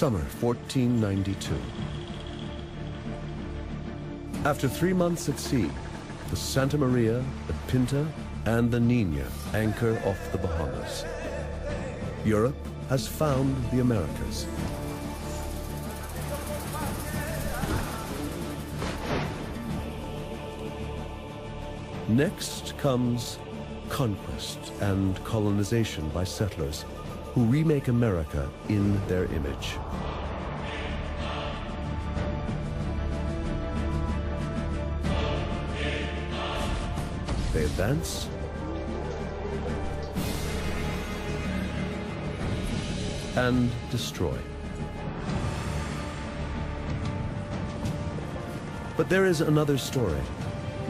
Summer 1492. After 3 months at sea, the Santa Maria, the Pinta, and the Nina anchor off the Bahamas. Europe has found the Americas. Next comes conquest and colonization by settlers who remake America in their image. They advance and destroy. But there is another story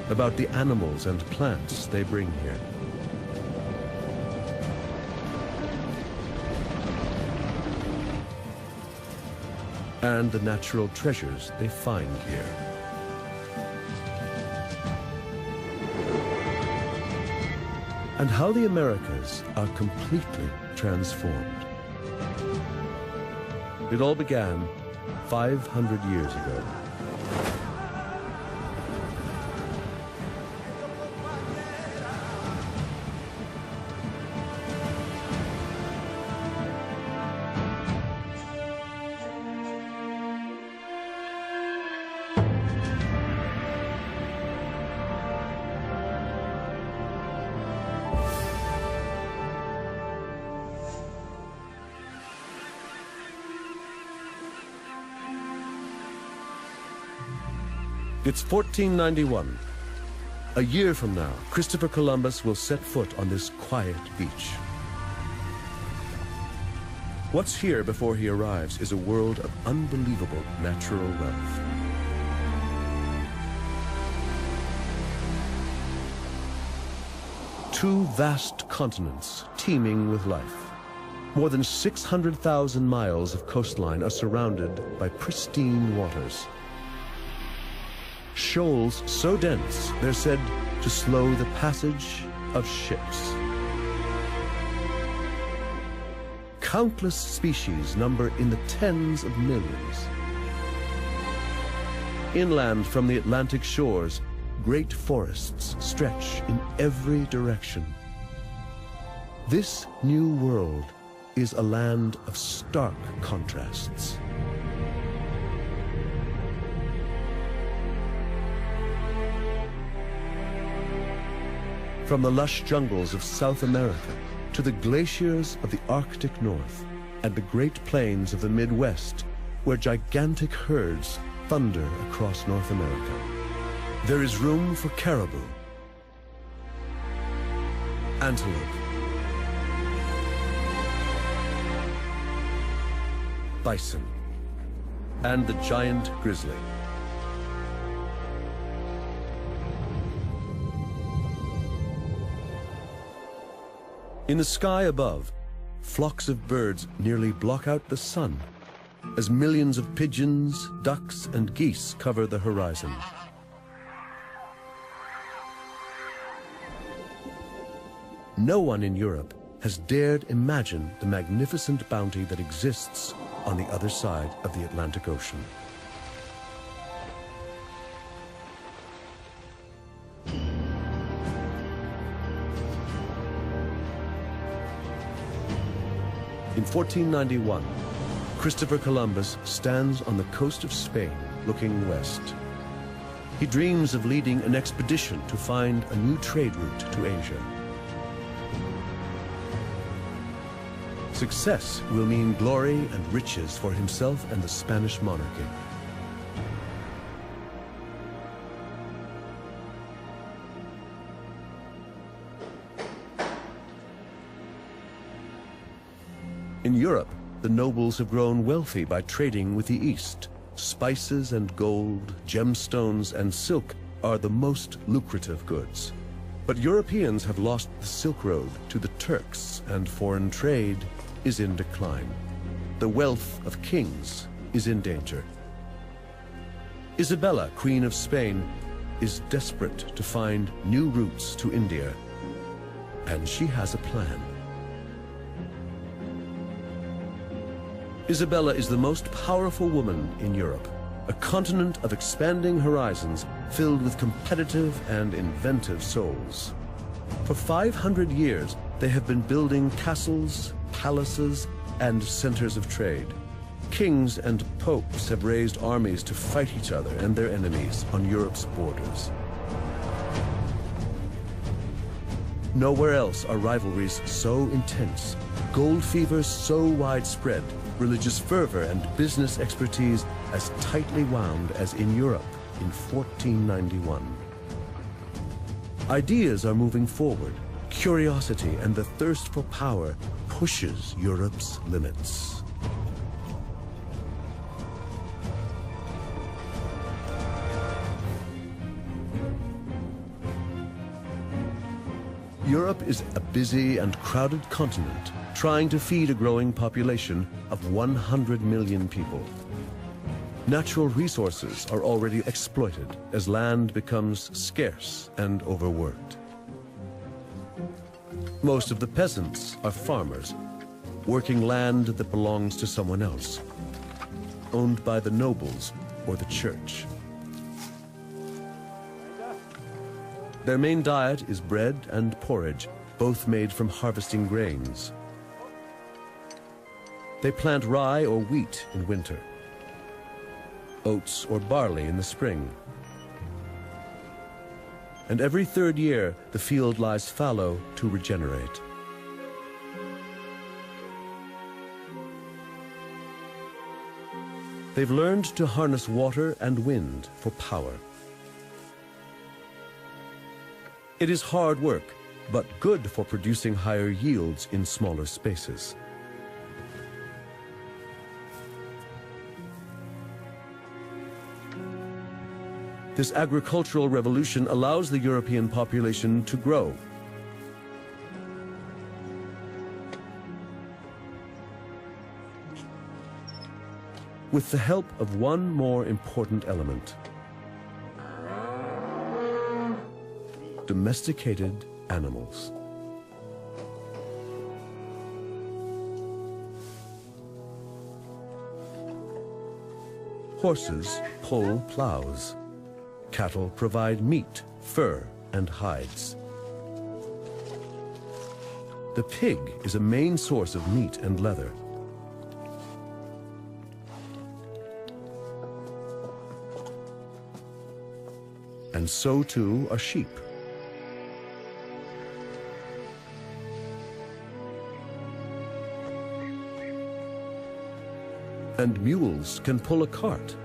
about the animals and plants they bring here. And the natural treasures they find here. And how the Americas are completely transformed. It all began 500 years ago. It's 1491. A year from now, Christopher Columbus will set foot on this quiet beach. What's here before he arrives is a world of unbelievable natural wealth. Two vast continents teeming with life. More than 600,000 miles of coastline are surrounded by pristine waters. Shoals so dense, they're said to slow the passage of ships. Countless species number in the tens of millions. Inland from the Atlantic shores, great forests stretch in every direction. This new world is a land of stark contrasts. From the lush jungles of South America to the glaciers of the Arctic North and the Great Plains of the Midwest, where gigantic herds thunder across North America, there is room for caribou, antelope, bison, and the giant grizzly. In the sky above, flocks of birds nearly block out the sun as millions of pigeons, ducks, and geese cover the horizon. No one in Europe has dared imagine the magnificent bounty that exists on the other side of the Atlantic Ocean. In 1491, Christopher Columbus stands on the coast of Spain, looking west. He dreams of leading an expedition to find a new trade route to Asia. Success will mean glory and riches for himself and the Spanish monarchy. In Europe, the nobles have grown wealthy by trading with the East. Spices and gold, gemstones and silk are the most lucrative goods. But Europeans have lost the Silk Road to the Turks, and foreign trade is in decline. The wealth of kings is in danger. Isabella, Queen of Spain, is desperate to find new routes to India, and she has a plan. Isabella is the most powerful woman in Europe, a continent of expanding horizons filled with competitive and inventive souls. For 500 years, they have been building castles, palaces, and centers of trade. Kings and popes have raised armies to fight each other and their enemies on Europe's borders. Nowhere else are rivalries so intense, gold fevers so widespread, religious fervor and business expertise as tightly wound as in Europe in 1491. Ideas are moving forward. Curiosity and the thirst for power pushes Europe's limits. Europe is a busy and crowded continent trying to feed a growing population of 100 million people. Natural resources are already exploited as land becomes scarce and overworked. Most of the peasants are farmers, working land that belongs to someone else, owned by the nobles or the church. Their main diet is bread and porridge, both made from harvesting grains. They plant rye or wheat in winter, oats or barley in the spring. And every third year, the field lies fallow to regenerate. They've learned to harness water and wind for power. It is hard work, but good for producing higher yields in smaller spaces. This agricultural revolution allows the European population to grow. With the help of one more important element: domesticated animals. Horses pull plows. Cattle provide meat, fur, and hides. The pig is a main source of meat and leather. And so too are sheep. And mules can pull a cart.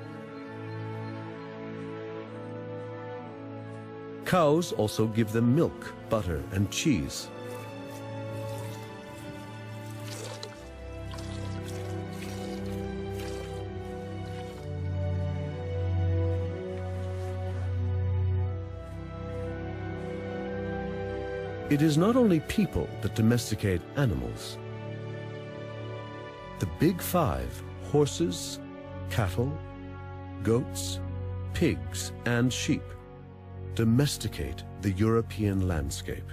Cows also give them milk, butter, and cheese. It is not only people that domesticate animals. The Big Five, horses, cattle, goats, pigs, and sheep, domesticate the European landscape.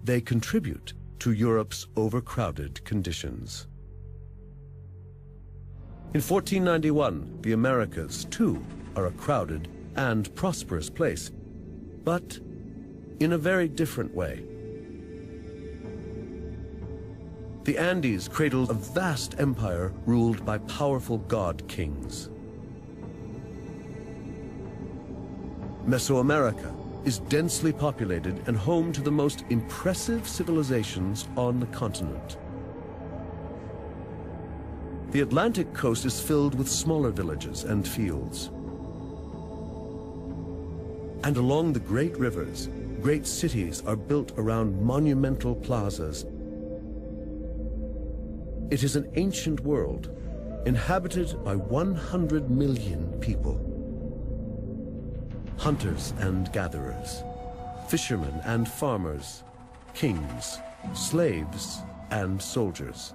They contribute to Europe's overcrowded conditions. In 1491, the Americas, too, are a crowded and prosperous place, but in a very different way. The Andes cradled a vast empire ruled by powerful god kings. Mesoamerica is densely populated and home to the most impressive civilizations on the continent. The Atlantic coast is filled with smaller villages and fields. And along the great rivers, great cities are built around monumental plazas. It is an ancient world, inhabited by 100 million people. Hunters and gatherers, fishermen and farmers, kings, slaves, and soldiers.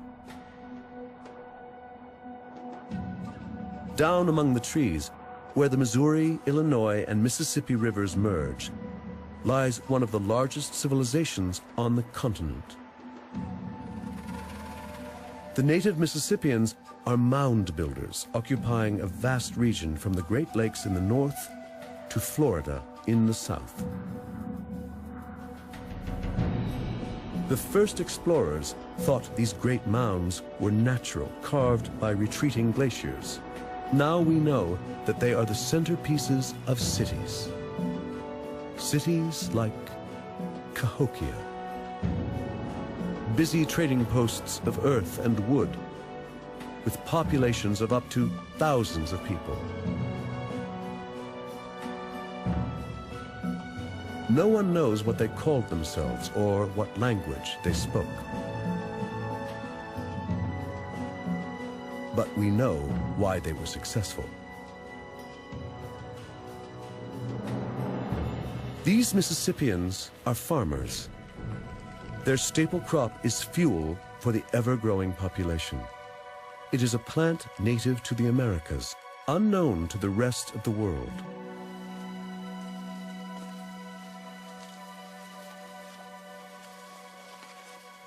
Down among the trees, where the Missouri, Illinois, and Mississippi rivers merge, lies one of the largest civilizations on the continent. The native Mississippians are mound builders, occupying a vast region from the Great Lakes in the north to Florida in the south. The first explorers thought these great mounds were natural, carved by retreating glaciers. Now we know that they are the centerpieces of cities. Cities like Cahokia. Busy trading posts of earth and wood, with populations of up to thousands of people. No one knows what they called themselves or what language they spoke. But we know why they were successful. These Mississippians are farmers. Their staple crop is fuel for the ever-growing population. It is a plant native to the Americas, unknown to the rest of the world.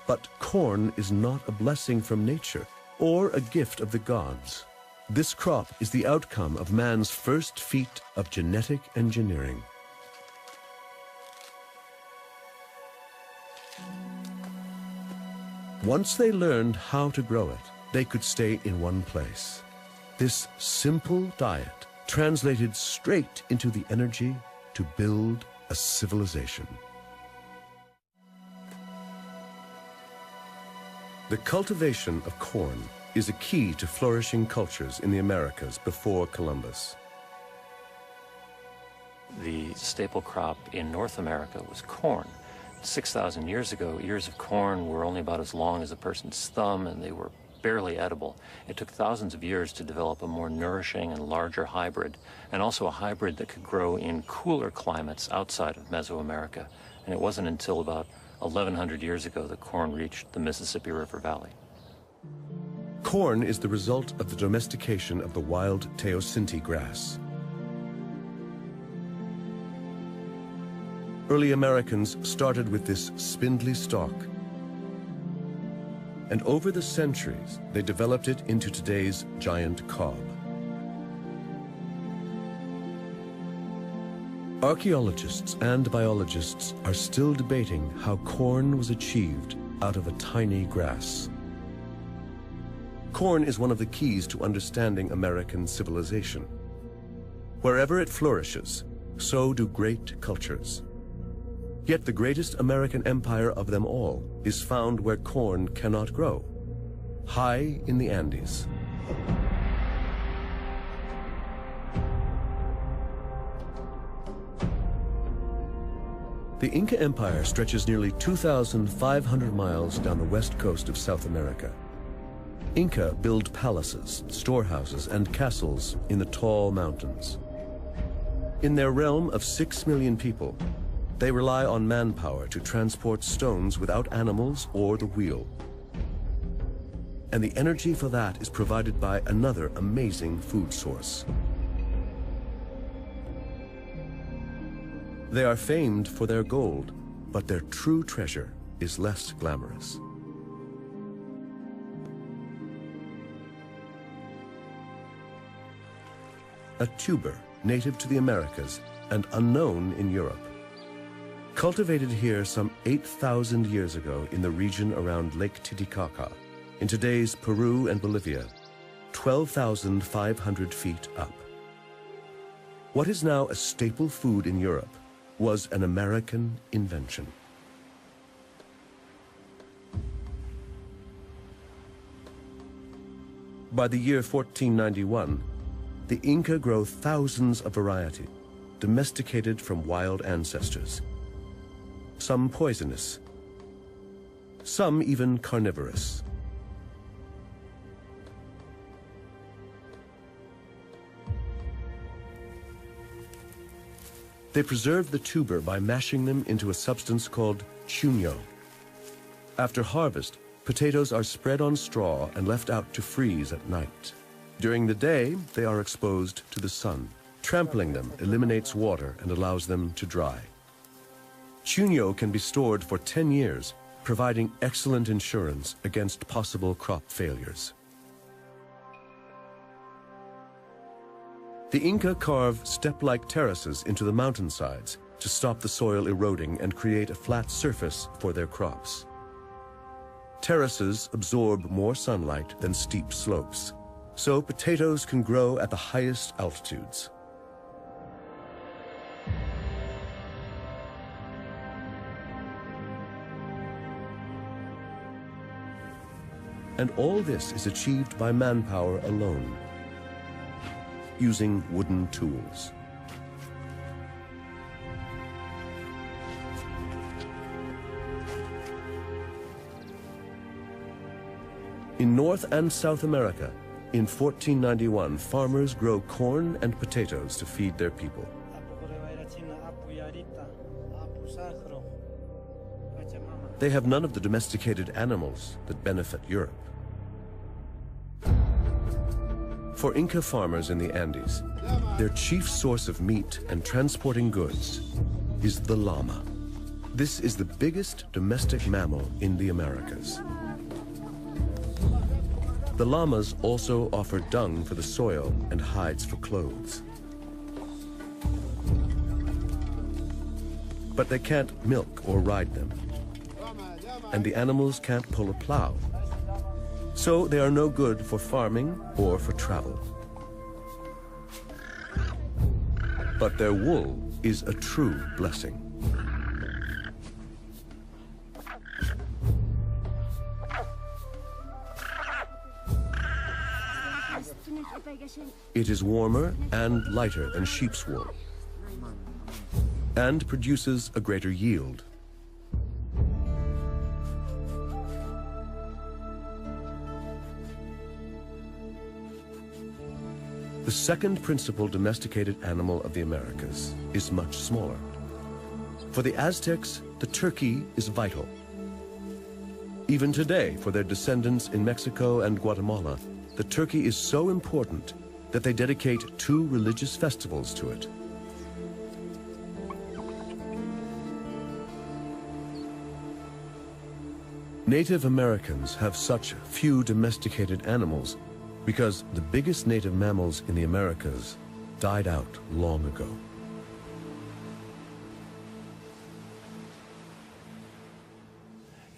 But corn is not a blessing from nature or a gift of the gods. This crop is the outcome of man's first feat of genetic engineering. Once they learned how to grow it, they could stay in one place. This simple diet translated straight into the energy to build a civilization. The cultivation of corn is a key to flourishing cultures in the Americas before Columbus. The staple crop in North America was corn. 6,000 years ago, ears of corn were only about as long as a person's thumb, and they were barely edible. It took thousands of years to develop a more nourishing and larger hybrid, and also a hybrid that could grow in cooler climates outside of Mesoamerica. And it wasn't until about 1,100 years ago that corn reached the Mississippi River Valley. Corn is the result of the domestication of the wild teosinte grass. Early Americans started with this spindly stalk, and over the centuries, they developed it into today's giant cob. Archaeologists and biologists are still debating how corn was achieved out of a tiny grass. Corn is one of the keys to understanding American civilization. Wherever it flourishes, so do great cultures. Yet the greatest American empire of them all is found where corn cannot grow, high in the Andes. The Inca Empire stretches nearly 2,500 miles down the west coast of South America. Inca build palaces, storehouses, and castles in the tall mountains. In their realm of 6 million people, they rely on manpower to transport stones without animals or the wheel. And the energy for that is provided by another amazing food source. They are famed for their gold, but their true treasure is less glamorous. A tuber native to the Americas and unknown in Europe. Cultivated here some 8,000 years ago in the region around Lake Titicaca, in today's Peru and Bolivia, 12,500 feet up. What is now a staple food in Europe was an American invention. By the year 1491, the Inca grow thousands of varieties, domesticated from wild ancestors. Some poisonous, some even carnivorous. They preserve the tuber by mashing them into a substance called chuño. After harvest, potatoes are spread on straw and left out to freeze at night. During the day, they are exposed to the sun. Trampling them eliminates water and allows them to dry. Chuño can be stored for 10 years providing excellent insurance against possible crop failures. The Inca carve step-like terraces into the mountainsides to stop the soil eroding and create a flat surface for their crops. Terraces absorb more sunlight than steep slopes, so potatoes can grow at the highest altitudes. And all this is achieved by manpower alone, using wooden tools. In North and South America, in 1491, farmers grow corn and potatoes to feed their people. They have none of the domesticated animals that benefit Europe. For Inca farmers in the Andes, their chief source of meat and transporting goods is the llama. This is the biggest domestic mammal in the Americas. The llamas also offer dung for the soil and hides for clothes. But they can't milk or ride them, and the animals can't pull a plow. So they are no good for farming or for travel. But their wool is a true blessing. It is warmer and lighter than sheep's wool, and produces a greater yield. The second principal domesticated animal of the Americas is much smaller. For the Aztecs, the turkey is vital. Even today, for their descendants in Mexico and Guatemala, the turkey is so important that they dedicate 2 religious festivals to it. Native Americans have such few domesticated animals because the biggest native mammals in the Americas died out long ago.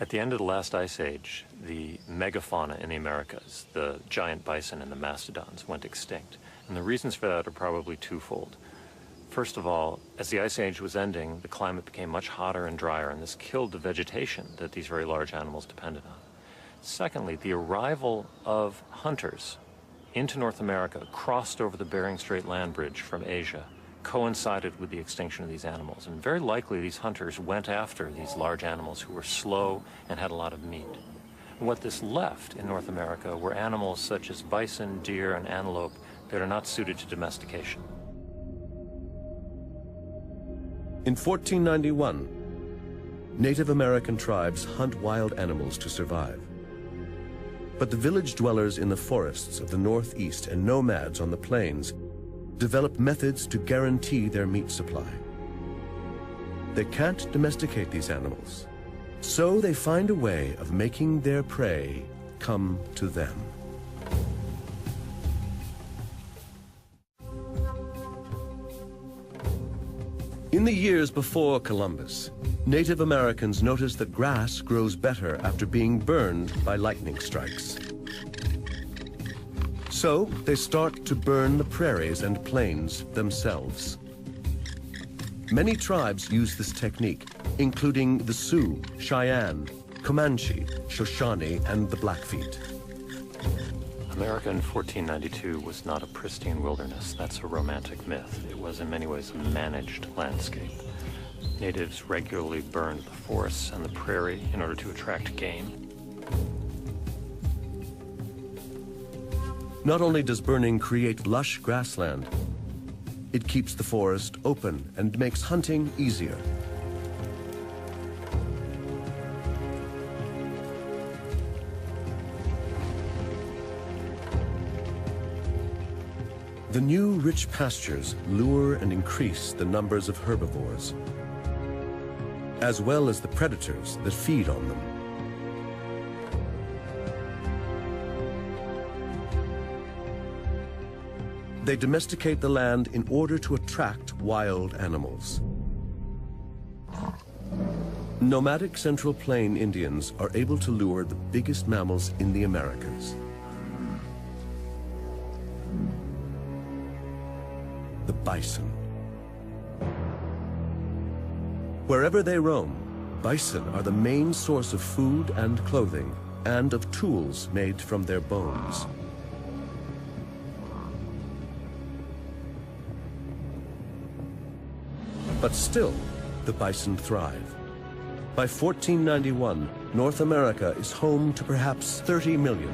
At the end of the last ice age, the megafauna in the Americas, the giant bison and the mastodons, went extinct. And the reasons for that are probably twofold. First of all, as the ice age was ending, the climate became much hotter and drier, and this killed the vegetation that these very large animals depended on. Secondly, the arrival of hunters into North America, crossed over the Bering Strait land bridge from Asia, coincided with the extinction of these animals. And very likely these hunters went after these large animals who were slow and had a lot of meat. And what this left in North America were animals such as bison, deer, and antelope that are not suited to domestication. In 1491, Native American tribes hunt wild animals to survive. But the village dwellers in the forests of the Northeast and nomads on the plains develop methods to guarantee their meat supply. They can't domesticate these animals, so they find a way of making their prey come to them. In the years before Columbus, Native Americans noticed that grass grows better after being burned by lightning strikes. So they start to burn the prairies and plains themselves. Many tribes use this technique, including the Sioux, Cheyenne, Comanche, Shoshone, and the Blackfeet. America in 1492 was not a pristine wilderness. That's a romantic myth. It was in many ways a managed landscape. Natives regularly burned the forests and the prairie in order to attract game. Not only does burning create lush grassland, it keeps the forest open and makes hunting easier. The new rich pastures lure and increase the numbers of herbivores, as well as the predators that feed on them. They domesticate the land in order to attract wild animals. Nomadic Central Plain Indians are able to lure the biggest mammals in the Americas. The bison. Wherever they roam, bison are the main source of food and clothing, and of tools made from their bones. But still, the bison thrive. By 1491, North America is home to perhaps 30 million.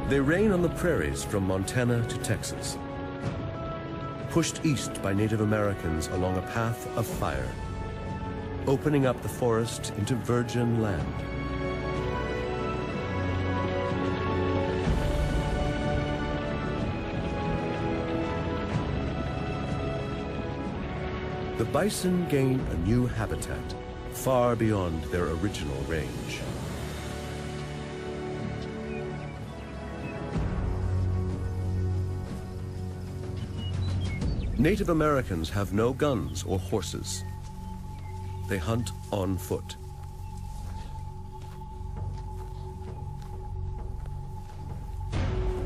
They reign on the prairies from Montana to Texas, pushed east by Native Americans along a path of fire, opening up the forest into virgin land. The bison gain a new habitat, far beyond their original range. Native Americans have no guns or horses. They hunt on foot.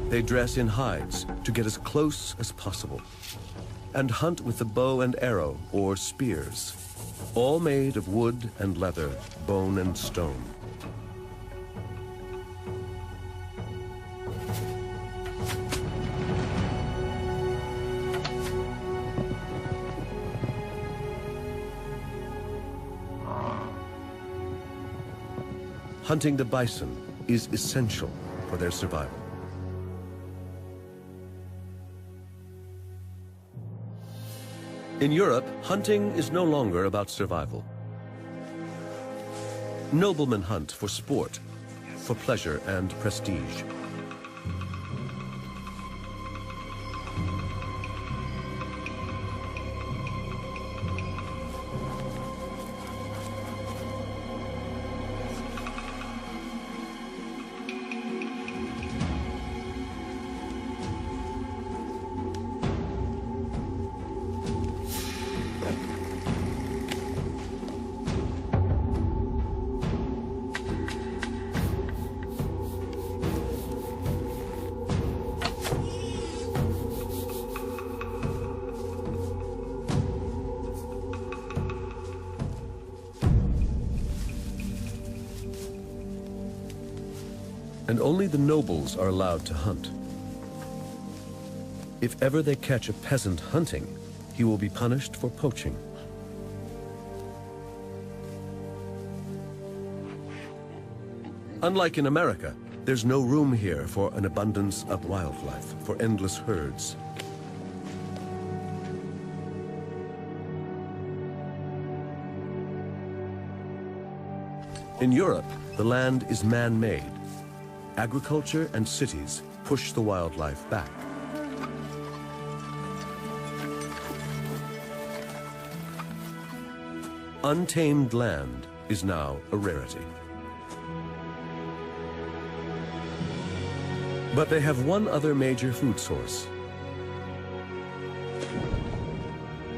They dress in hides to get as close as possible, and hunt with the bow and arrow or spears, all made of wood and leather, bone and stone. Hunting the bison is essential for their survival. In Europe, hunting is no longer about survival. Noblemen hunt for sport, for pleasure and prestige. And only the nobles are allowed to hunt. If ever they catch a peasant hunting, he will be punished for poaching. Unlike in America, there's no room here for an abundance of wildlife, for endless herds. In Europe, the land is man-made. Agriculture and cities push the wildlife back. Untamed land is now a rarity. But they have one other major food source.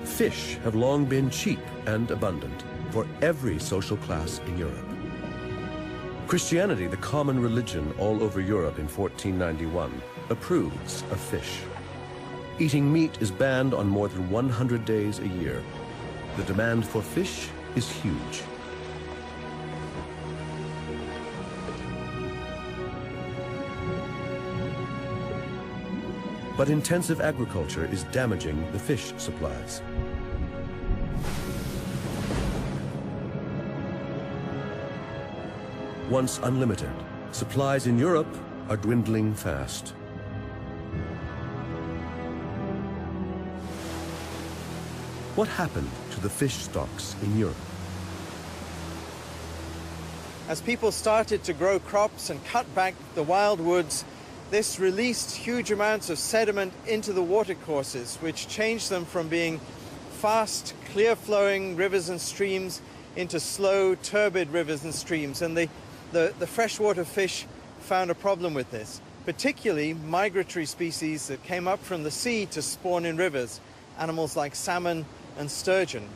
Fish have long been cheap and abundant for every social class in Europe. Christianity, the common religion all over Europe in 1491, approves of fish. Eating meat is banned on more than 100 days a year. The demand for fish is huge. But intensive agriculture is damaging the fish supplies. Once unlimited, supplies in Europe are dwindling fast. What happened to the fish stocks in Europe? As people started to grow crops and cut back the wild woods, this released huge amounts of sediment into the watercourses, which changed them from being fast, clear-flowing rivers and streams into slow, turbid rivers and streams. And the freshwater fish found a problem with this. particularly migratory species that came up from the sea to spawn in rivers, animals like salmon and sturgeon.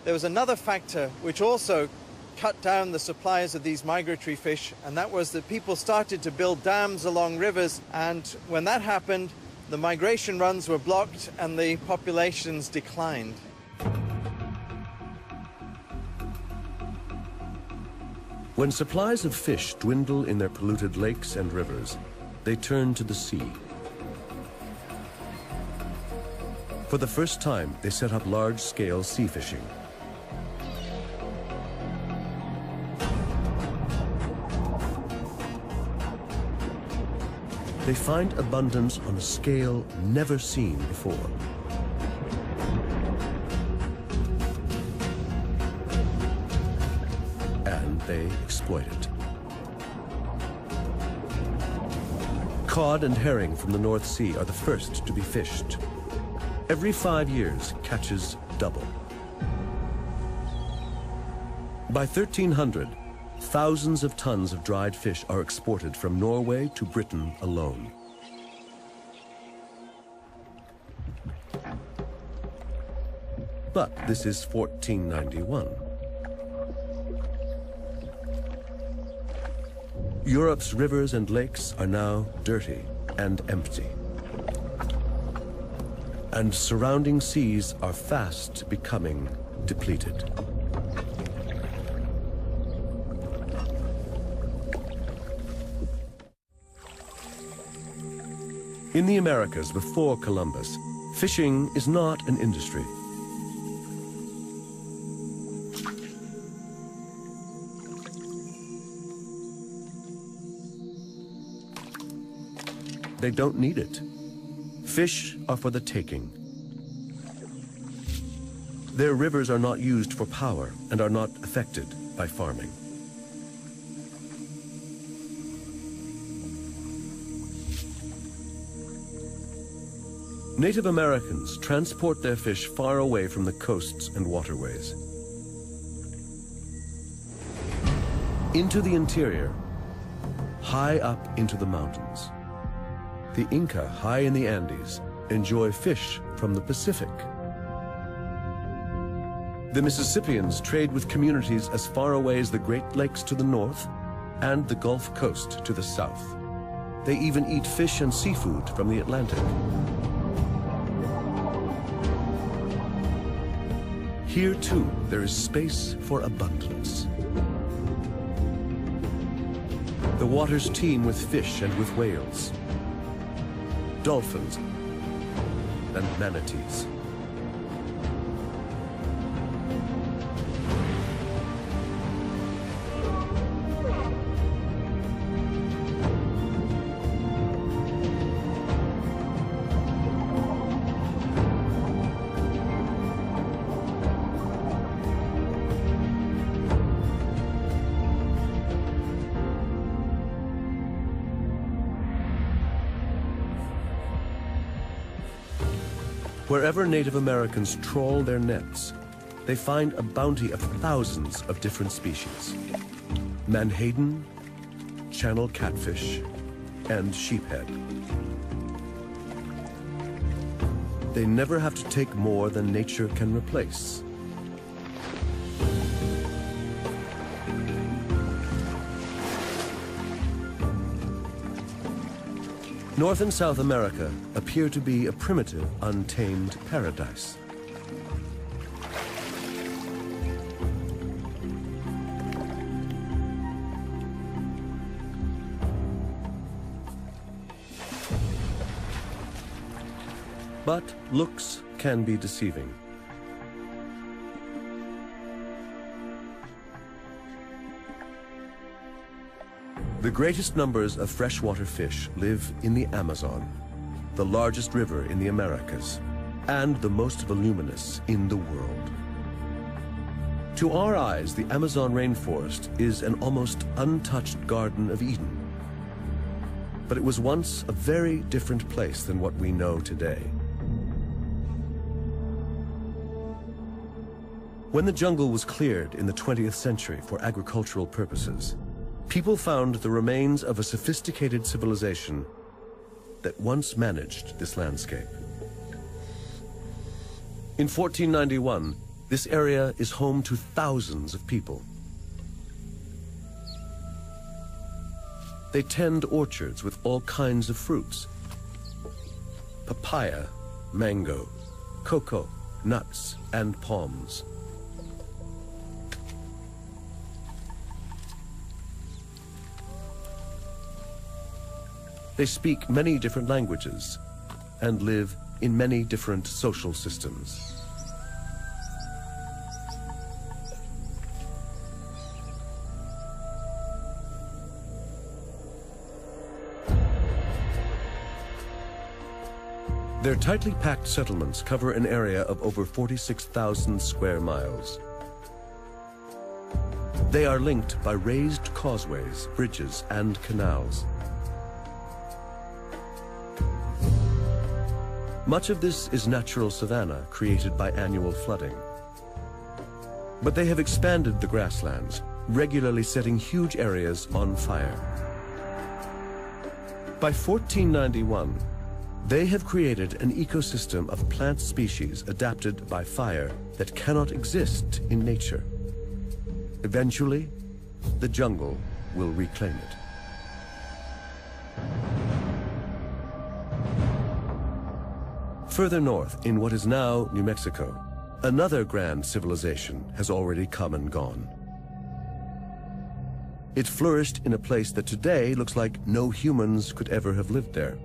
There was another factor which also cut down the supplies of these migratory fish, and that was that people started to build dams along rivers, and when that happened, the migration runs were blocked and the populations declined. When supplies of fish dwindle in their polluted lakes and rivers, they turn to the sea. For the first time, they set up large-scale sea fishing. They find abundance on a scale never seen before. And they exploit it. Cod and herring from the North Sea are the first to be fished. Every 5 years, catches double. By 1300, thousands of tons of dried fish are exported from Norway to Britain alone. But this is 1491. Europe's rivers and lakes are now dirty and empty. And surrounding seas are fast becoming depleted. In the Americas before Columbus, fishing is not an industry. They don't need it. Fish are for the taking. Their rivers are not used for power and are not affected by farming. Native Americans transport their fish far away from the coasts and waterways. Into the interior, high up into the mountains. The Inca, high in the Andes, enjoy fish from the Pacific. The Mississippians trade with communities as far away as the Great Lakes to the north and the Gulf Coast to the south. They even eat fish and seafood from the Atlantic. Here, too, there is space for abundance. The waters teem with fish and with whales, dolphins, and manatees. Wherever Native Americans trawl their nets, they find a bounty of thousands of different species. Menhaden, channel catfish, and sheephead. They never have to take more than nature can replace. North and South America appear to be a primitive, untamed paradise. But looks can be deceiving. The greatest numbers of freshwater fish live in the Amazon, the largest river in the Americas, and the most voluminous in the world. To our eyes, the Amazon rainforest is an almost untouched Garden of Eden. But it was once a very different place than what we know today. When the jungle was cleared in the 20th century for agricultural purposes, people found the remains of a sophisticated civilization that once managed this landscape. In 1491, this area is home to thousands of people. They tend orchards with all kinds of fruits: papaya, mango, cocoa, nuts, and palms. They speak many different languages and live in many different social systems. Their tightly packed settlements cover an area of over 46,000 square miles. They are linked by raised causeways, bridges, and canals. Much of this is natural savanna created by annual flooding. But they have expanded the grasslands, regularly setting huge areas on fire. By 1491, they have created an ecosystem of plant species adapted by fire that cannot exist in nature. Eventually, the jungle will reclaim it. Further north, in what is now New Mexico, another grand civilization has already come and gone. It flourished in a place that today looks like no humans could ever have lived there.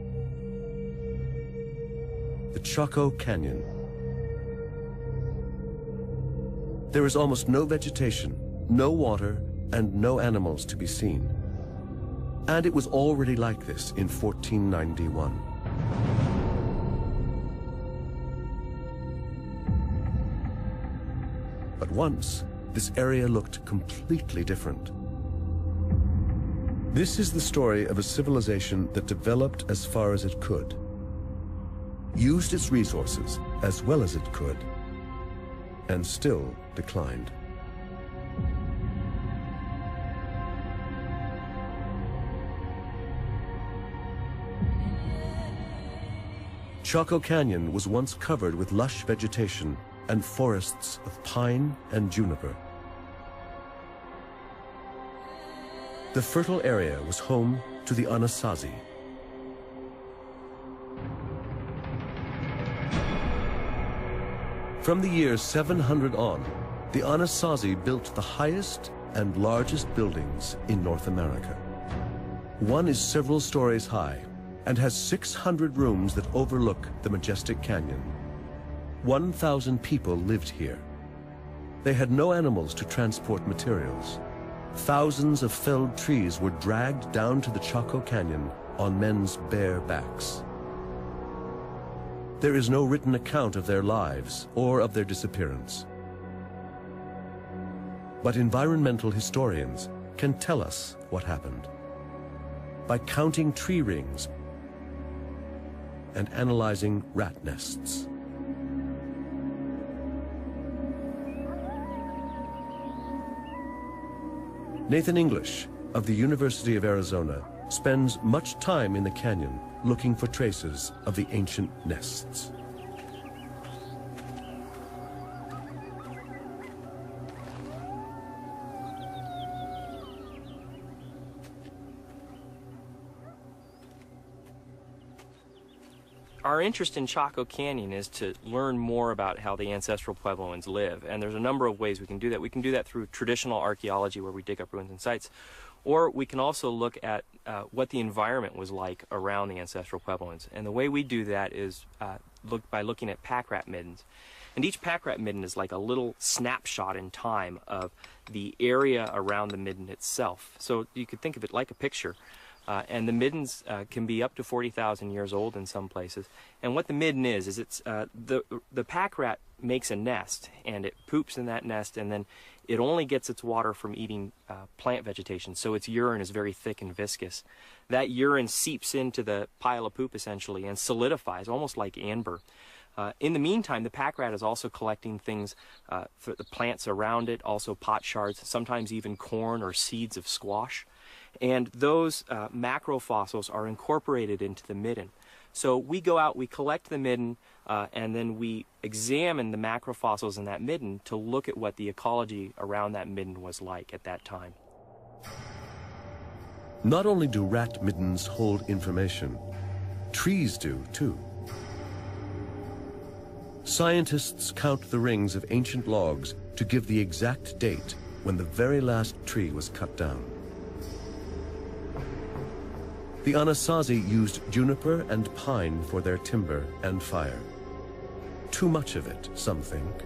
The Chaco Canyon. There is almost no vegetation, no water, and no animals to be seen. And it was already like this in 1491. But once, this area looked completely different. This is the story of a civilization that developed as far as it could, used its resources as well as it could, and still declined. Chaco Canyon was once covered with lush vegetation and forests of pine and juniper. The fertile area was home to the Anasazi. From the year 700 on, the Anasazi built the highest and largest buildings in North America. One is several stories high and has 600 rooms that overlook the majestic canyon. 1,000 people lived here. They had no animals to transport materials. Thousands of felled trees were dragged down to the Chaco Canyon on men's bare backs. There is no written account of their lives or of their disappearance. But environmental historians can tell us what happened by counting tree rings and analyzing rat nests. Nathan English of the University of Arizona spends much time in the canyon looking for traces of the ancient nests. Our interest in Chaco Canyon is to learn more about how the ancestral Puebloans live, and there's a number of ways we can do that. We can do that through traditional archaeology, where we dig up ruins and sites, or we can also look at what the environment was like around the ancestral Puebloans. And the way we do that is by looking at pack rat middens. And each pack rat midden is like a little snapshot in time of the area around the midden itself. So you could think of it like a picture. And the middens can be up to 40,000 years old in some places. And what the midden is it's the pack rat makes a nest, and it poops in that nest, and then it only gets its water from eating plant vegetation, so its urine is very thick and viscous. That urine seeps into the pile of poop, essentially, and solidifies, almost like amber. In the meantime, the pack rat is also collecting things for the plants around it, also pot shards, sometimes even corn or seeds of squash. And those macrofossils are incorporated into the midden. So we go out, we collect the midden, and then we examine the macrofossils in that midden to look at what the ecology around that midden was like at that time. Not only do rat middens hold information, trees do too. Scientists count the rings of ancient logs to give the exact date when the very last tree was cut down. The Anasazi used juniper and pine for their timber and fire. Too much of it, some think.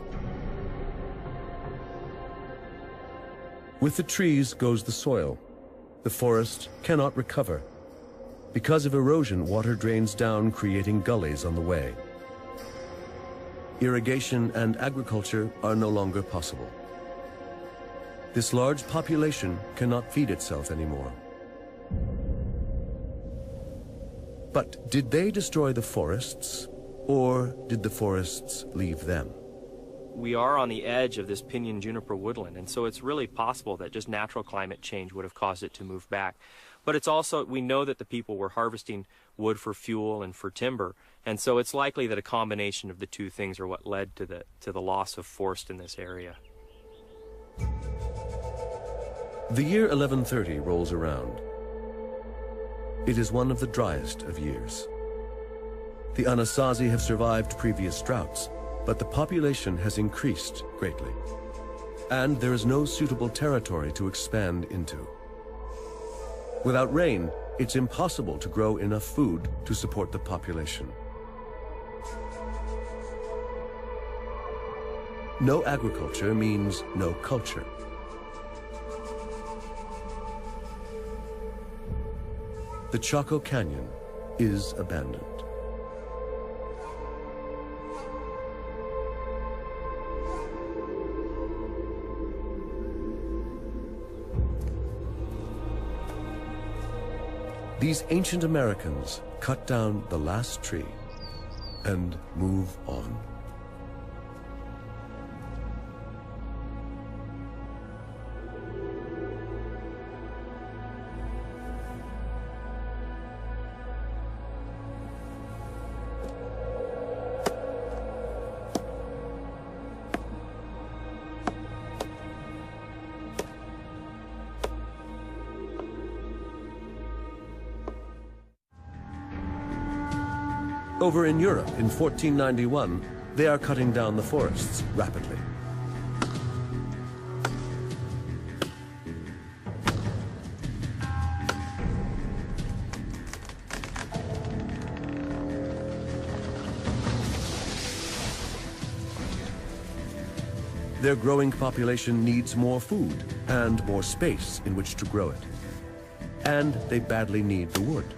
With the trees goes the soil. The forest cannot recover. Because of erosion, water drains down, creating gullies on the way. Irrigation and agriculture are no longer possible. This large population cannot feed itself anymore. But did they destroy the forests, or did the forests leave them? We are on the edge of this pinyon juniper woodland, and so it's really possible that just natural climate change would have caused it to move back. But it's also, we know that the people were harvesting wood for fuel and for timber, and so it's likely that a combination of the two things are what led to the loss of forest in this area. The year 1130 rolls around. It is one of the driest of years. The Anasazi have survived previous droughts, but the population has increased greatly, and there is no suitable territory to expand into. Without rain, it's impossible to grow enough food to support the population. No agriculture means no culture. The Chaco Canyon is abandoned. These ancient Americans cut down the last tree and move on. Over in Europe, in 1491, they are cutting down the forests rapidly. Their growing population needs more food and more space in which to grow it. And they badly need the wood.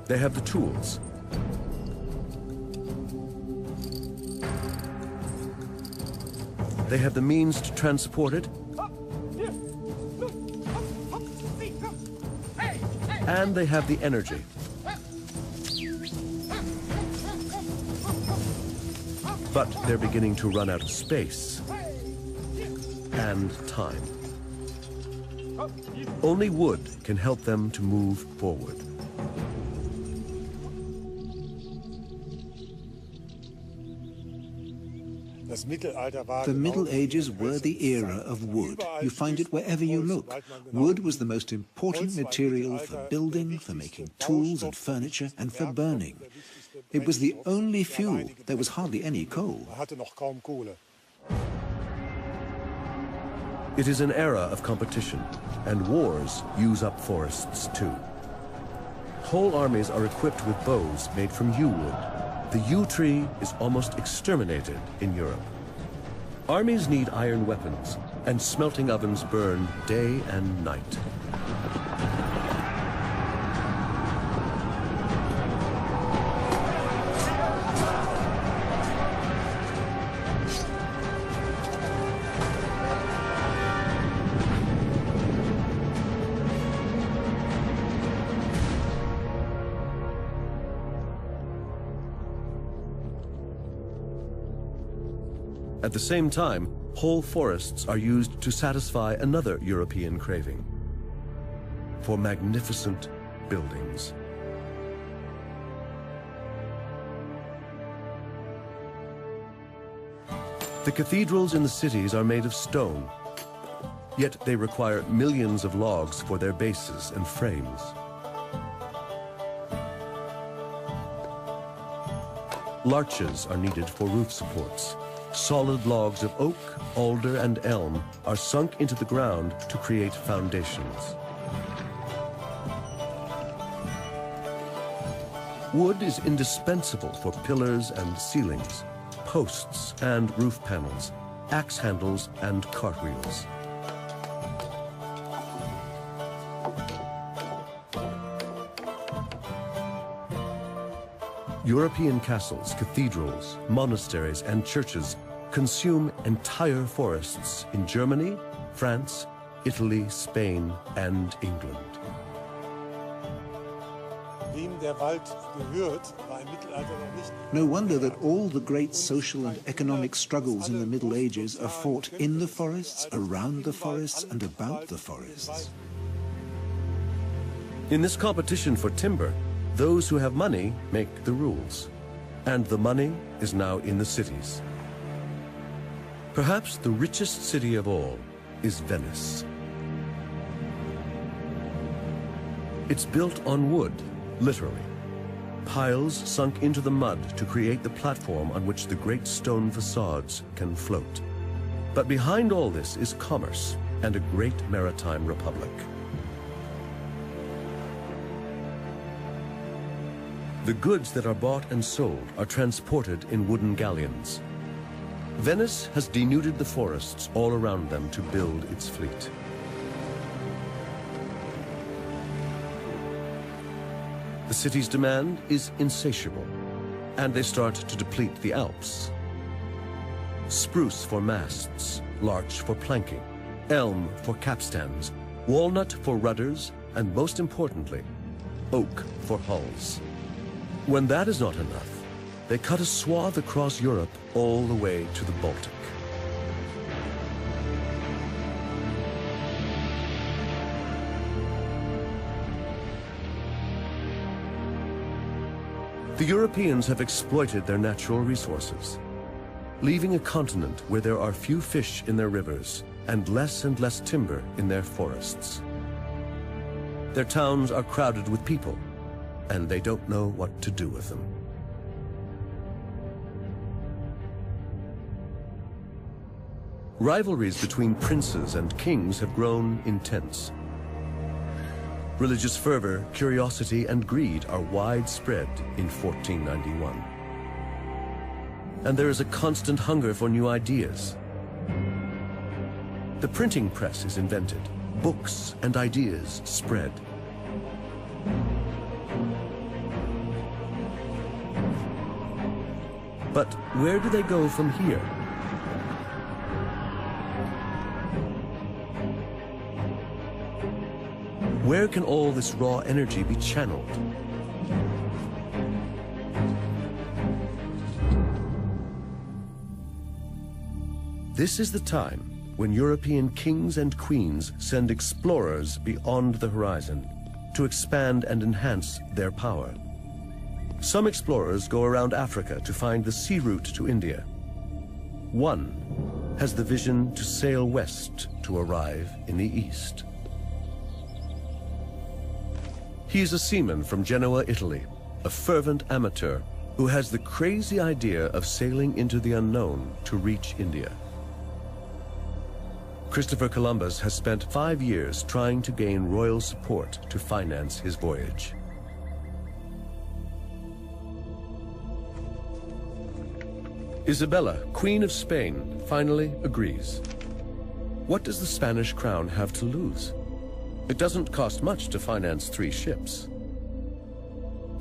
They have the tools. They have the means to transport it. And they have the energy. But they're beginning to run out of space and time. Only wood can help them to move forward. The Middle Ages were the era of wood. You find it wherever you look. Wood was the most important material for building, for making tools and furniture, and for burning. It was the only fuel. There was hardly any coal. It is an era of competition, and wars use up forests too. Whole armies are equipped with bows made from yew wood. The yew tree is almost exterminated in Europe. Armies need iron weapons, and smelting ovens burn day and night. At the same time, whole forests are used to satisfy another European craving: for magnificent buildings. The cathedrals in the cities are made of stone, yet they require millions of logs for their bases and frames. Larches are needed for roof supports. Solid logs of oak, alder, and elm are sunk into the ground to create foundations. Wood is indispensable for pillars and ceilings, posts and roof panels, axe handles and cartwheels. European castles, cathedrals, monasteries, and churches consume entire forests in Germany, France, Italy, Spain, and England. No wonder that all the great social and economic struggles in the Middle Ages are fought in the forests, around the forests, and about the forests. In this competition for timber, those who have money make the rules, and the money is now in the cities. Perhaps the richest city of all is Venice. It's built on wood, literally. Piles sunk into the mud to create the platform on which the great stone facades can float. But behind all this is commerce and a great maritime republic. The goods that are bought and sold are transported in wooden galleons. Venice has denuded the forests all around them to build its fleet. The city's demand is insatiable, and they start to deplete the Alps. Spruce for masts, larch for planking, elm for capstans, walnut for rudders, and most importantly, oak for hulls. When that is not enough, they cut a swath across Europe all the way to the Baltic. The Europeans have exploited their natural resources, leaving a continent where there are few fish in their rivers and less timber in their forests. Their towns are crowded with people, and they don't know what to do with them. Rivalries between princes and kings have grown intense. Religious fervor, curiosity, and greed are widespread in 1491. And there is a constant hunger for new ideas. The printing press is invented. Books and ideas spread. But where do they go from here? Where can all this raw energy be channeled? This is the time when European kings and queens send explorers beyond the horizon to expand and enhance their power. Some explorers go around Africa to find the sea route to India. One has the vision to sail west to arrive in the east. He is a seaman from Genoa, Italy, a fervent amateur who has the crazy idea of sailing into the unknown to reach India. Christopher Columbus has spent 5 years trying to gain royal support to finance his voyage. Isabella, Queen of Spain, finally agrees. What does the Spanish crown have to lose? It doesn't cost much to finance 3 ships.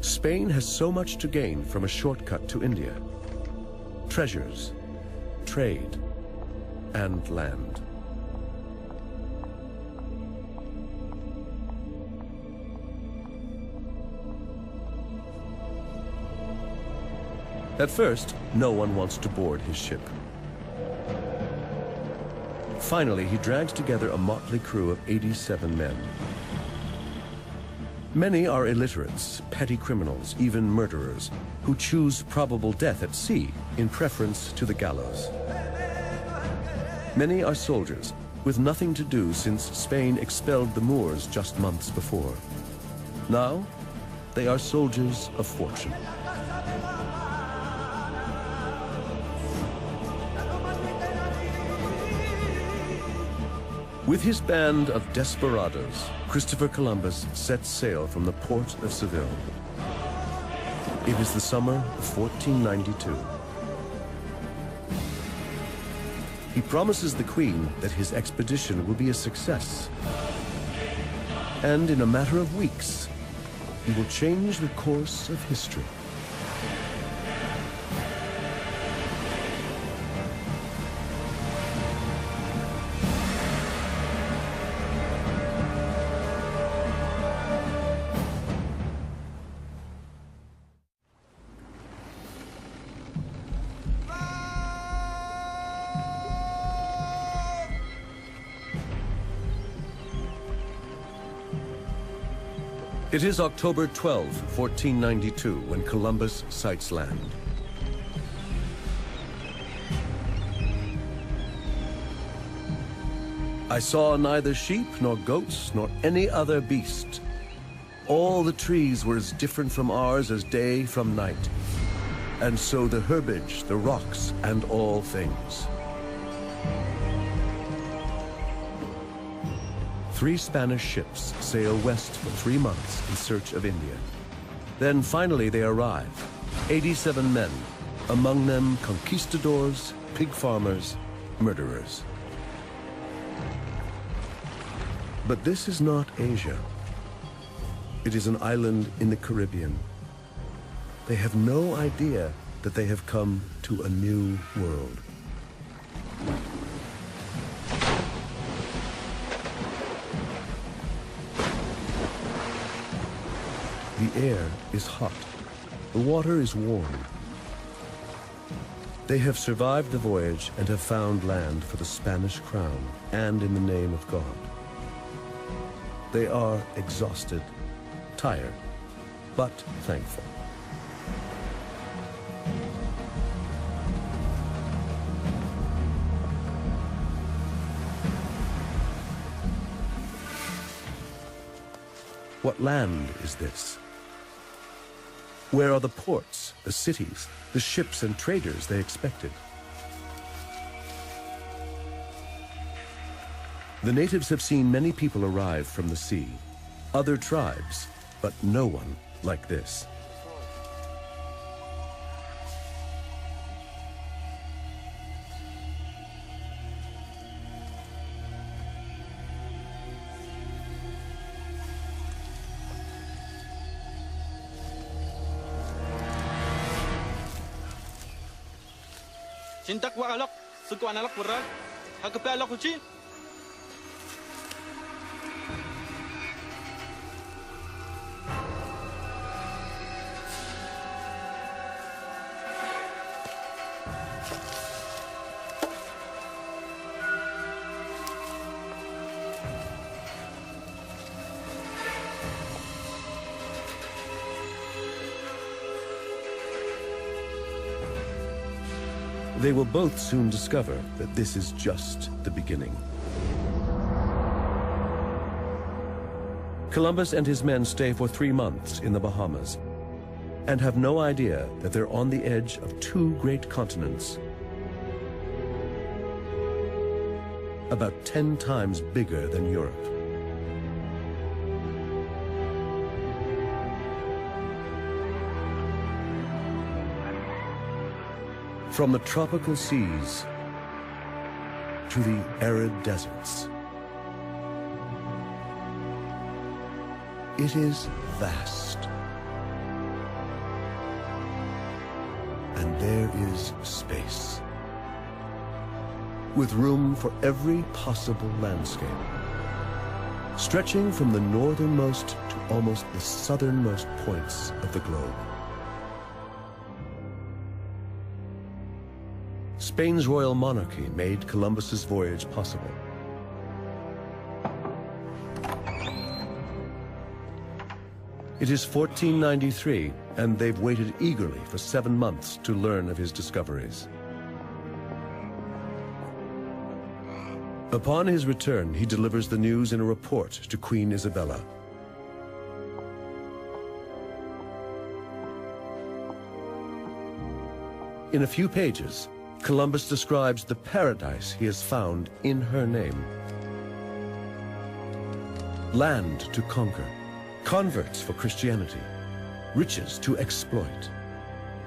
Spain has so much to gain from a shortcut to India: treasures, trade, and land. At first, no one wants to board his ship. Finally, he drags together a motley crew of 87 men. Many are illiterates, petty criminals, even murderers, who choose probable death at sea in preference to the gallows. Many are soldiers, with nothing to do since Spain expelled the Moors just months before. Now, they are soldiers of fortune. With his band of desperados, Christopher Columbus sets sail from the port of Seville. It is the summer of 1492. He promises the Queen that his expedition will be a success. And in a matter of weeks, he will change the course of history. It is October 12, 1492, when Columbus sights land. I saw neither sheep nor goats nor any other beast. All the trees were as different from ours as day from night, and so the herbage, the rocks, and all things. 3 Spanish ships sail west for 3 months in search of India. Then finally they arrive, 87 men, among them conquistadors, pig farmers, murderers. But this is not Asia. It is an island in the Caribbean. They have no idea that they have come to a new world. The air is hot. The water is warm. They have survived the voyage and have found land for the Spanish crown and in the name of God. They are exhausted, tired, but thankful. What land is this? Where are the ports, the cities, the ships and traders they expected? The natives have seen many people arrive from the sea, other tribes, but no one like this. Cintak wa alok, suku analok berat, hakape alok uci. They will both soon discover that this is just the beginning. Columbus and his men stay for 3 months in the Bahamas and have no idea that they're on the edge of 2 great continents, about 10 times bigger than Europe. From the tropical seas to the arid deserts, it is vast. And there is space, with room for every possible landscape, stretching from the northernmost to almost the southernmost points of the globe. Spain's royal monarchy made Columbus's voyage possible. It is 1493, and they've waited eagerly for 7 months to learn of his discoveries. Upon his return, he delivers the news in a report to Queen Isabella. In a few pages, Columbus describes the paradise he has found in her name. Land to conquer, converts for Christianity, riches to exploit,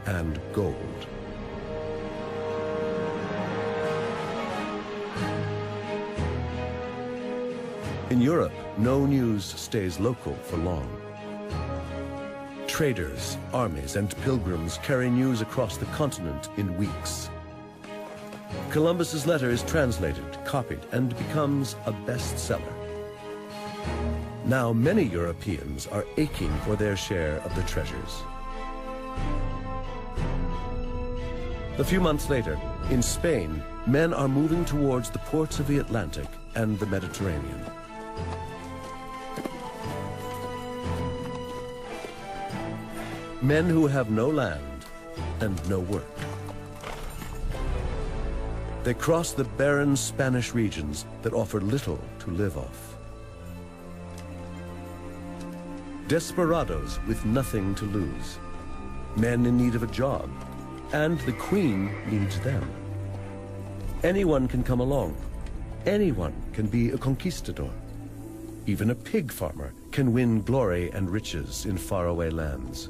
and gold. In Europe, no news stays local for long. Traders, armies, and pilgrims carry news across the continent in weeks. Columbus's letter is translated, copied, and becomes a bestseller. Now many Europeans are aching for their share of the treasures. A few months later, in Spain, men are moving towards the ports of the Atlantic and the Mediterranean. Men who have no land and no work. They cross the barren Spanish regions that offer little to live off. Desperados with nothing to lose. Men in need of a job, and the Queen needs them. Anyone can come along. Anyone can be a conquistador. Even a pig farmer can win glory and riches in faraway lands.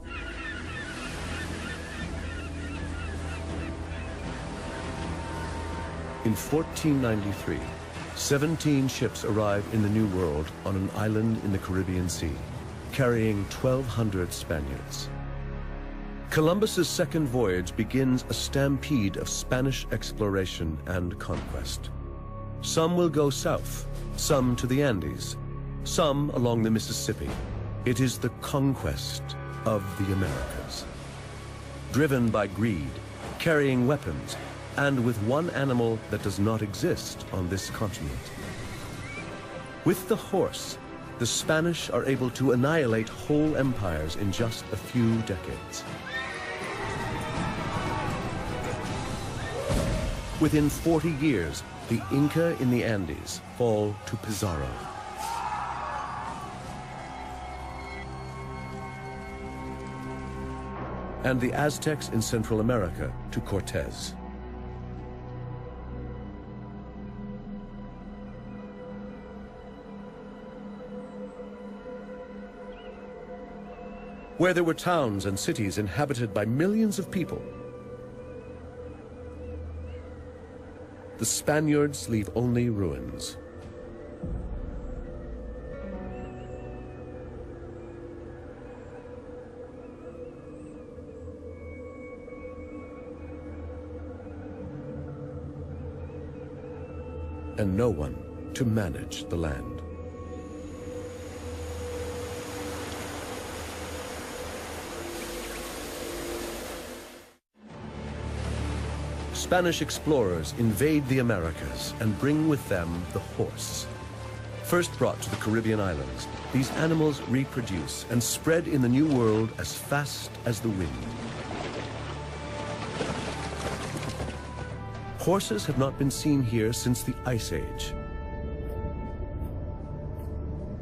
In 1493, 17 ships arrived in the New World on an island in the Caribbean Sea, carrying 1,200 Spaniards. Columbus's second voyage begins a stampede of Spanish exploration and conquest. Some will go south, some to the Andes, some along the Mississippi. It is the conquest of the Americas. Driven by greed, carrying weapons, and with one animal that does not exist on this continent. With the horse, the Spanish are able to annihilate whole empires in just a few decades. Within 40 years, the Inca in the Andes fall to Pizarro. And the Aztecs in Central America to Cortez. Where there were towns and cities inhabited by millions of people, the Spaniards leave only ruins. And no one to manage the land. Spanish explorers invade the Americas and bring with them the horse. First brought to the Caribbean islands, these animals reproduce and spread in the New World as fast as the wind. Horses have not been seen here since the Ice Age.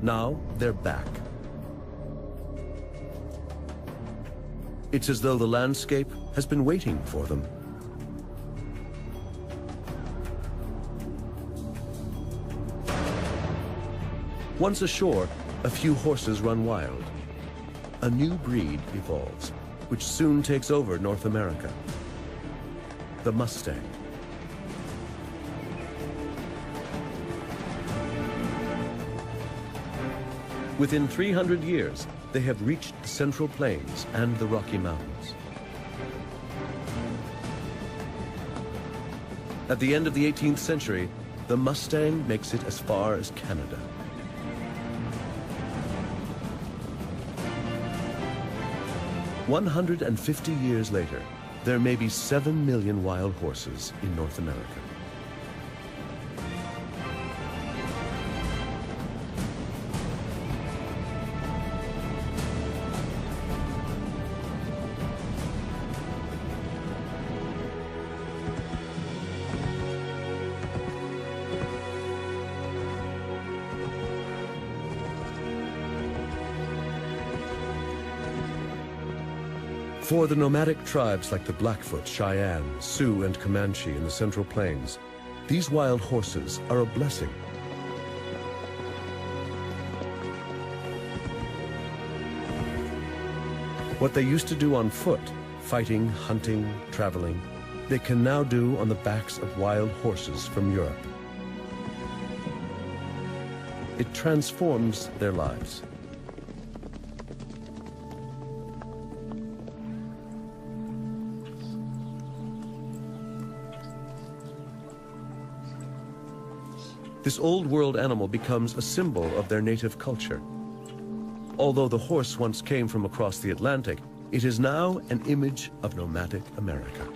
Now they're back. It's as though the landscape has been waiting for them. Once ashore, a few horses run wild. A new breed evolves, which soon takes over North America. The Mustang. Within 300 years, they have reached the Central Plains and the Rocky Mountains. At the end of the 18th century, the Mustang makes it as far as Canada. 150 years later, there may be 7 million wild horses in North America. For the nomadic tribes like the Blackfoot, Cheyenne, Sioux, and Comanche in the Central Plains, these wild horses are a blessing. What they used to do on foot, fighting, hunting, traveling, they can now do on the backs of wild horses from Europe. It transforms their lives. This old world animal becomes a symbol of their native culture. Although the horse once came from across the Atlantic, it is now an image of nomadic America.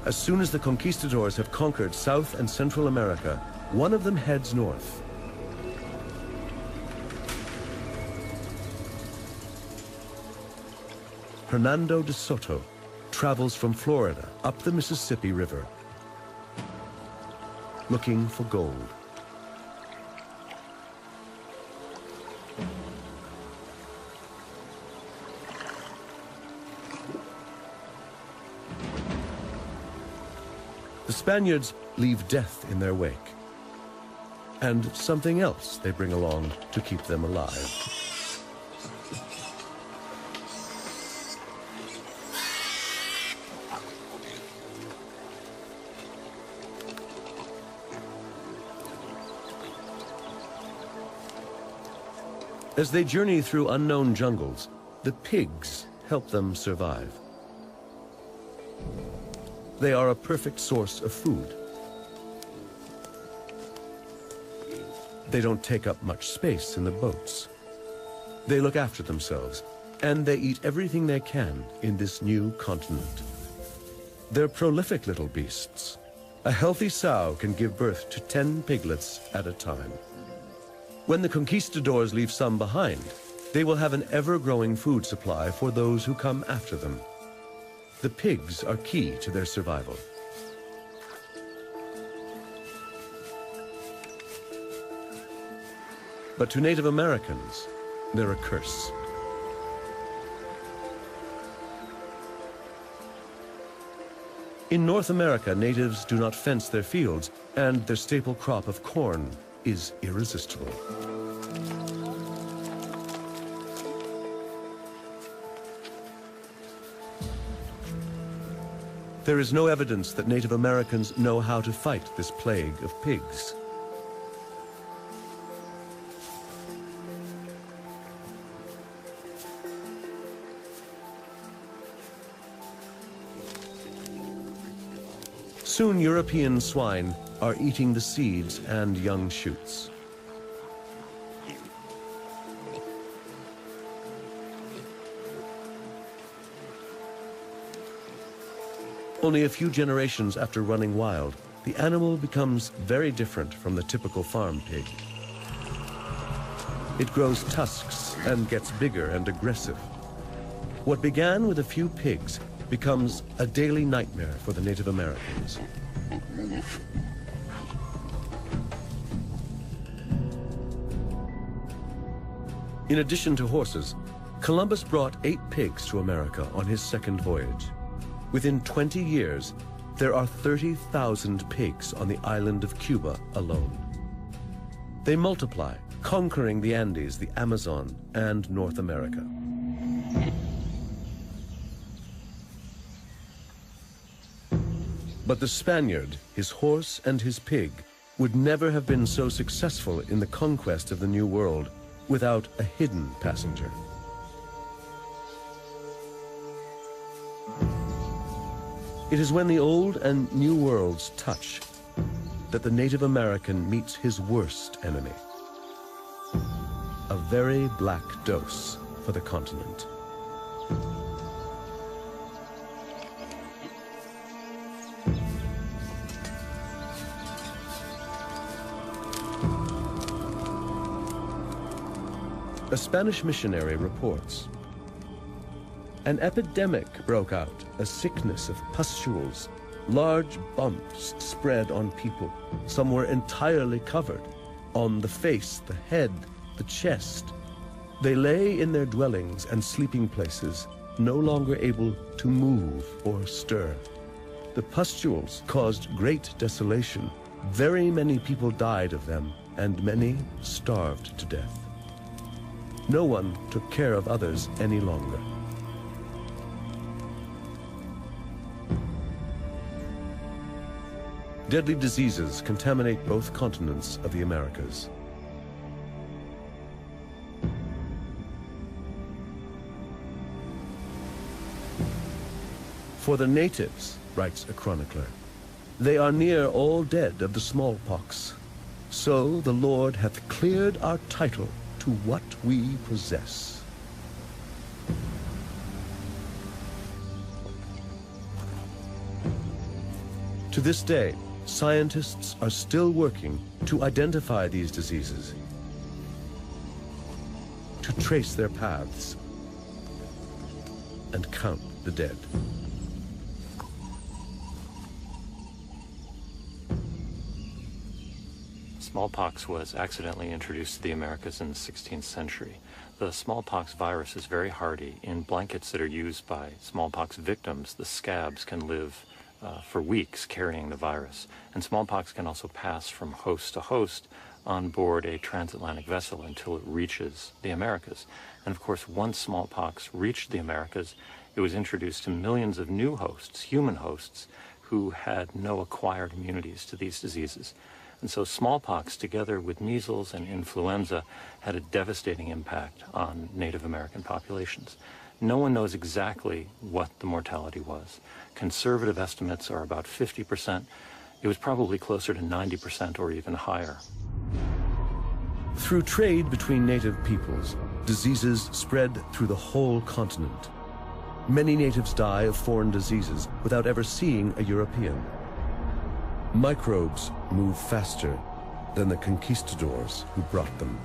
As soon as the conquistadors have conquered South and Central America, one of them heads north. Hernando de Soto travels from Florida up the Mississippi River, looking for gold. The Spaniards leave death in their wake, and something else they bring along to keep them alive. As they journey through unknown jungles, the pigs help them survive. They are a perfect source of food. They don't take up much space in the boats. They look after themselves, and they eat everything they can in this new continent. They're prolific little beasts. A healthy sow can give birth to 10 piglets at a time. When the conquistadors leave some behind, they will have an ever-growing food supply for those who come after them. The pigs are key to their survival. But to Native Americans, they're a curse. In North America, natives do not fence their fields, and their staple crop of corn is irresistible. There is no evidence that Native Americans know how to fight this plague of pigs. Soon European swine are eating the seeds and young shoots. Only a few generations after running wild, the animal becomes very different from the typical farm pig. It grows tusks and gets bigger and aggressive. What began with a few pigs becomes a daily nightmare for the Native Americans. In addition to horses, Columbus brought 8 pigs to America on his second voyage. Within 20 years, there are 30,000 pigs on the island of Cuba alone. They multiply, conquering the Andes, the Amazon, and North America. But the Spaniard, his horse, and his pig would never have been so successful in the conquest of the New World without a hidden passenger. It is when the old and new worlds touch that the Native American meets his worst enemy. A very black dose for the continent. A Spanish missionary reports, an epidemic broke out, a sickness of pustules. Large bumps spread on people. Some were entirely covered, on the face, the head, the chest. They lay in their dwellings and sleeping places, no longer able to move or stir. The pustules caused great desolation. Very many people died of them, and many starved to death. No one took care of others any longer. Deadly diseases contaminate both continents of the Americas. For the natives, writes a chronicler, they are near all dead of the smallpox. So the Lord hath cleared our title to what we possess. To this day, scientists are still working to identify these diseases, to trace their paths, and count the dead. Smallpox was accidentally introduced to the Americas in the 16th century. The smallpox virus is very hardy. In blankets that are used by smallpox victims, the scabs can live for weeks carrying the virus. And smallpox can also pass from host to host on board a transatlantic vessel until it reaches the Americas. And of course, once smallpox reached the Americas, it was introduced to millions of new hosts, human hosts, who had no acquired immunities to these diseases. And so smallpox, together with measles and influenza, had a devastating impact on Native American populations. No one knows exactly what the mortality was. Conservative estimates are about 50%. It was probably closer to 90% or even higher. Through trade between native peoples, diseases spread through the whole continent. Many natives die of foreign diseases without ever seeing a European. Microbes move faster than the conquistadors who brought them.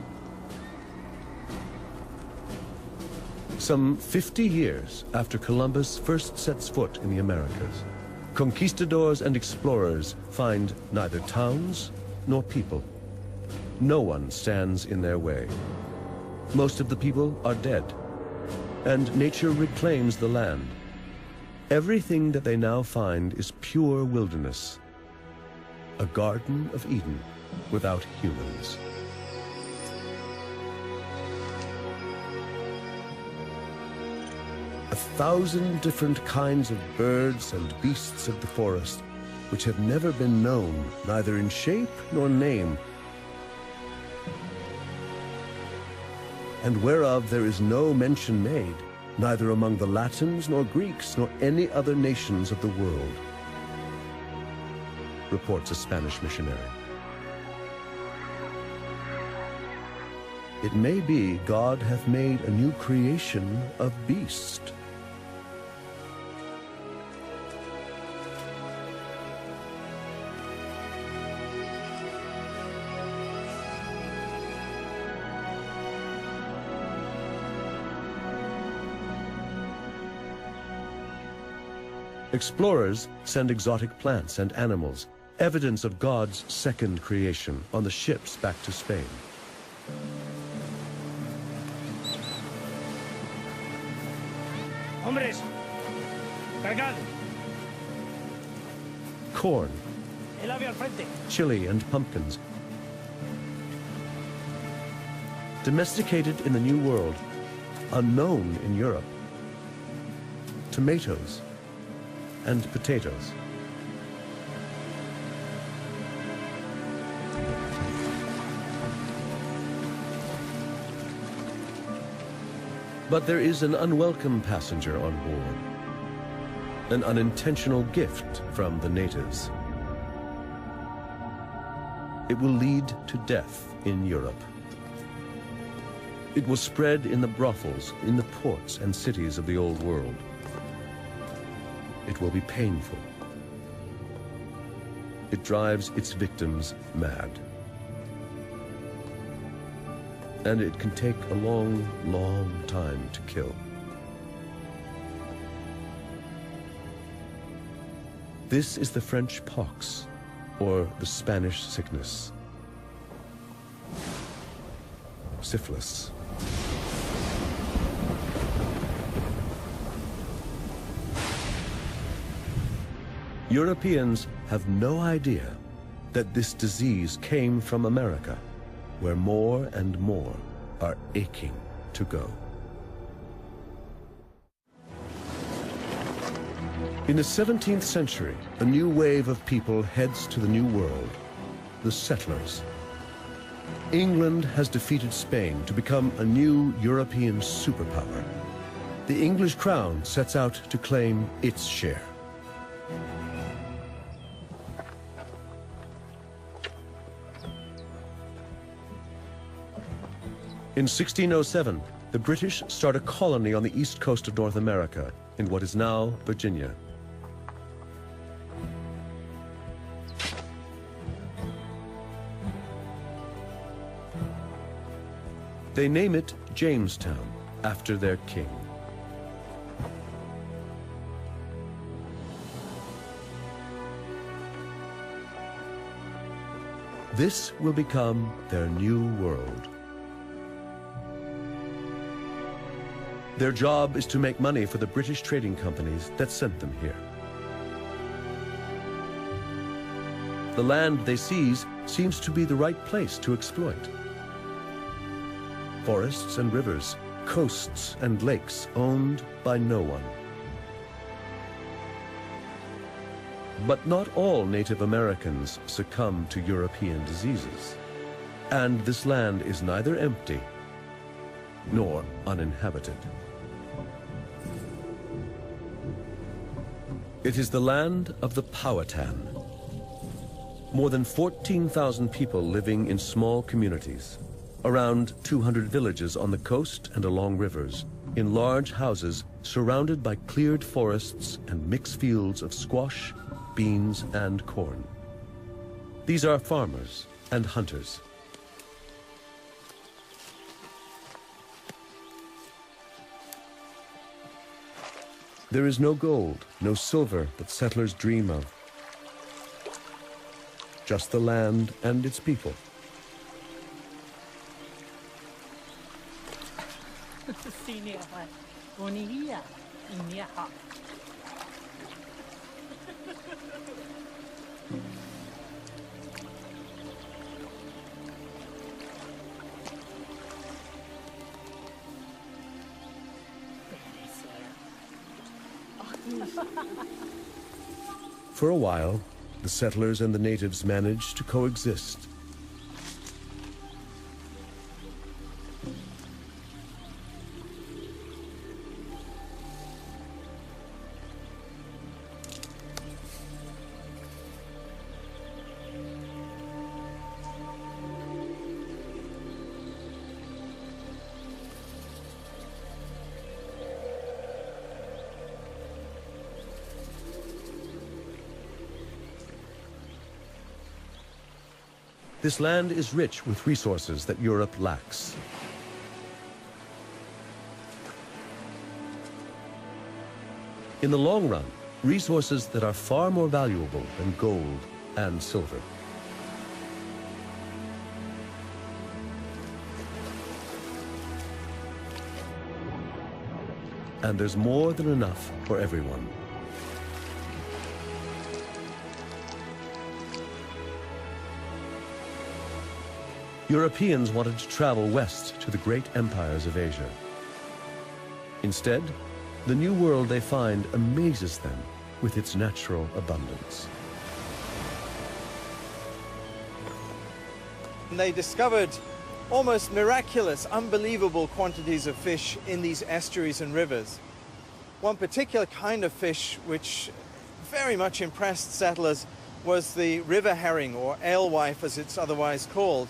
Some 50 years after Columbus first sets foot in the Americas, conquistadors and explorers find neither towns nor people. No one stands in their way. Most of the people are dead, and nature reclaims the land. Everything that they now find is pure wilderness, a Garden of Eden without humans. A 1,000 different kinds of birds and beasts of the forest, which have never been known, neither in shape nor name, and whereof there is no mention made, neither among the Latins nor Greeks nor any other nations of the world, reports a Spanish missionary. It may be God hath made a new creation of beast. Explorers send exotic plants and animals, evidence of God's second creation, on the ships back to Spain. Hombres, cargad. Corn, El ave al frente. chili, and pumpkins. Domesticated in the New World, unknown in Europe. Tomatoes and potatoes. But there is an unwelcome passenger on board. an unintentional gift from the natives. It will lead to death in Europe. It will spread in the brothels, in the ports and cities of the Old World. It will be painful. It drives its victims mad. And it can take a long, long time to kill. This is the French pox, or the Spanish sickness. Syphilis. Europeans have no idea that this disease came from America, where more and more are aching to go. In the 17th century, a new wave of people heads to the New World, the settlers. England has defeated Spain to become a new European superpower. The English crown sets out to claim its share. In 1607, the British start a colony on the east coast of North America, in what is now Virginia. They name it Jamestown, after their king. This will become their new world. Their job is to make money for the British trading companies that sent them here. The land they seize seems to be the right place to exploit. Forests and rivers, coasts and lakes owned by no one. But not all Native Americans succumb to European diseases. And this land is neither empty nor uninhabited. It is the land of the Powhatan. More than 14,000 people living in small communities. Around 200 villages on the coast and along rivers, in large houses surrounded by cleared forests and mixed fields of squash, beans, and corn. These are farmers and hunters. There is no gold, no silver that settlers dream of. Just the land and its people. For a while, the settlers and the natives managed to coexist. This land is rich with resources that Europe lacks. In the long run, resources that are far more valuable than gold and silver. And there's more than enough for everyone. Europeans wanted to travel west to the great empires of Asia. Instead, the new world they find amazes them with its natural abundance. They discovered almost miraculous, unbelievable quantities of fish in these estuaries and rivers. One particular kind of fish which very much impressed settlers was the river herring, or alewife as it's otherwise called.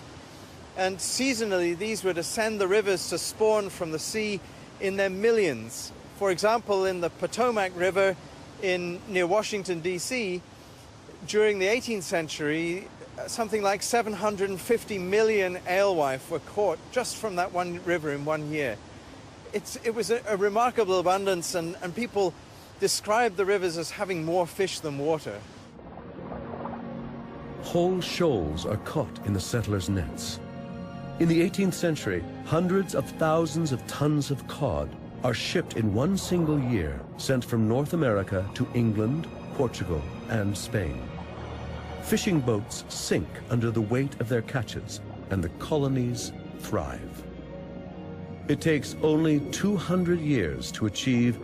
And seasonally, these would ascend the rivers to spawn from the sea in their millions. For example, in the Potomac River near Washington, D.C., during the 18th century, something like 750 million alewife were caught just from that one river in 1 year. It was a remarkable abundance, and people described the rivers as having more fish than water. Whole shoals are caught in the settlers' nets. In the 18th century, hundreds of thousands of tons of cod are shipped in one single year, sent from North America to England, Portugal, and Spain. Fishing boats sink under the weight of their catches, and the colonies thrive. It takes only 200 years to achieve